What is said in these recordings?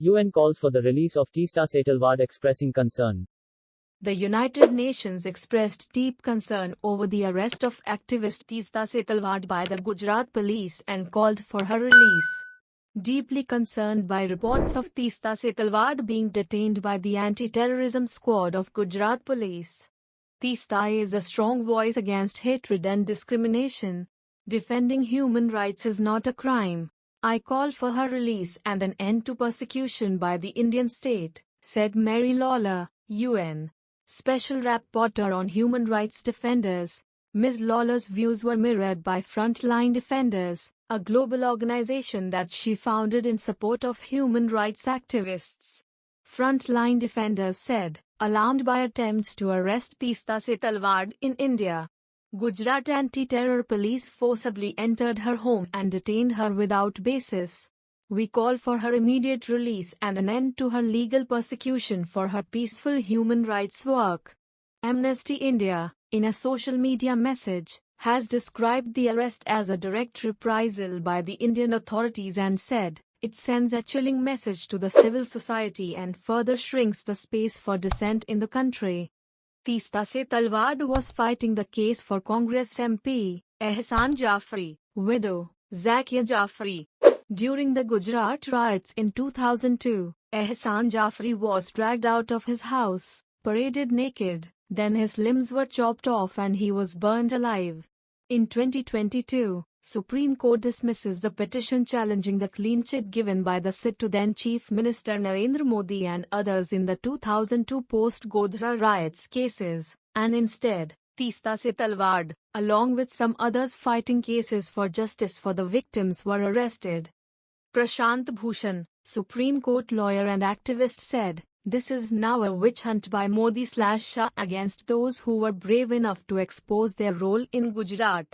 UN calls for the release of Teesta Setalvad, expressing concern. The United Nations expressed deep concern over the arrest of activist Teesta Setalvad by the Gujarat Police and called for her release. Deeply concerned by reports of Teesta Setalvad being detained by the Anti-Terrorism Squad of Gujarat Police. Teesta is a strong voice against hatred and discrimination. Defending human rights is not a crime. I call for her release and an end to persecution by the Indian state, said Mary Lawlor, UN Special Rapporteur on Human Rights Defenders. Ms. Lawlor's views were mirrored by Frontline Defenders, a global organization that she founded in support of human rights activists. Frontline Defenders said, alarmed by attempts to arrest Teesta Setalvad in India, Gujarat Anti Terror police forcibly entered her home and detained her without basis. We call for her immediate release and an end to her legal persecution for her peaceful human rights work. Amnesty India, in a social media message, has described the arrest as a direct reprisal by the Indian authorities and said, it sends a chilling message to the civil society and further shrinks the space for dissent in the country. Teesta Setalvad was fighting the case for Congress MP, Ehsan Jafri, widow, Zakia Jafri. During the Gujarat riots in 2002, Ehsan Jafri was dragged out of his house, paraded naked, then his limbs were chopped off and he was burned alive. In 2022, Supreme Court dismisses the petition challenging the clean chit given by the sit to then Chief Minister Narendra Modi and others in the 2002 post-Godhra riots cases, and instead, Teesta Setalvad, along with some others fighting cases for justice for the victims, were arrested. Prashant Bhushan, Supreme Court lawyer and activist, said, this is now a witch hunt by Modi/Shah against those who were brave enough to expose their role in Gujarat.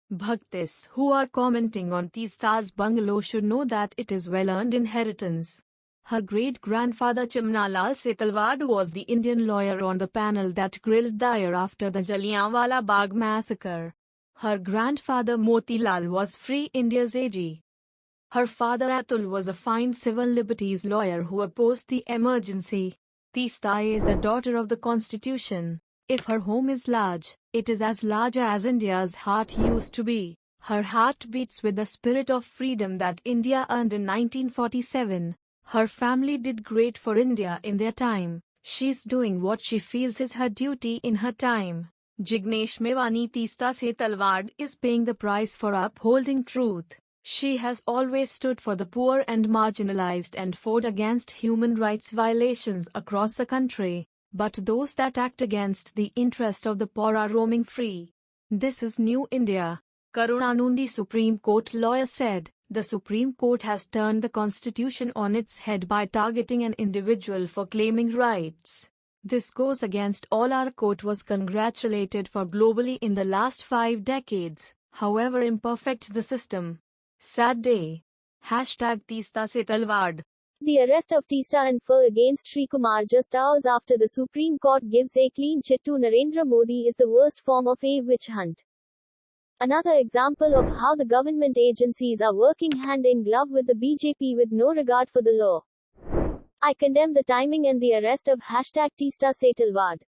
Bhaktis who are commenting on Teesta's bungalow should know that it is well-earned inheritance. Her great-grandfather Chimnalal Setalvad was the Indian lawyer on the panel that grilled Dyer after the Jallianwala Bagh massacre. Her grandfather Motilal was Free India's AG. Her father Atul was a fine civil liberties lawyer who opposed the emergency. Teesta is the daughter of the Constitution. If her home is large, it is as large as India's heart used to be. Her heart beats with the spirit of freedom that India earned in 1947. Her family did great for India in their time. She's doing what she feels is her duty in her time. Jignesh Mewani. Teesta Setalvad is paying the price for upholding truth. She has always stood for the poor and marginalized and fought against human rights violations across the country. But those that act against the interest of the poor are roaming free. This is New India. Karunanundi, Supreme Court lawyer, said, the Supreme Court has turned the Constitution on its head by targeting an individual for claiming rights. This goes against all our court was congratulated for globally in the last 5 decades, however imperfect the system. Sad day. #Teesta Setalvad. The arrest of Teesta and fur against Srikumar just hours after the Supreme Court gives a clean chit to Narendra Modi is the worst form of a witch hunt. Another example of how the government agencies are working hand in glove with the BJP with no regard for the law. I condemn the timing and the arrest of #Teesta Setalvad.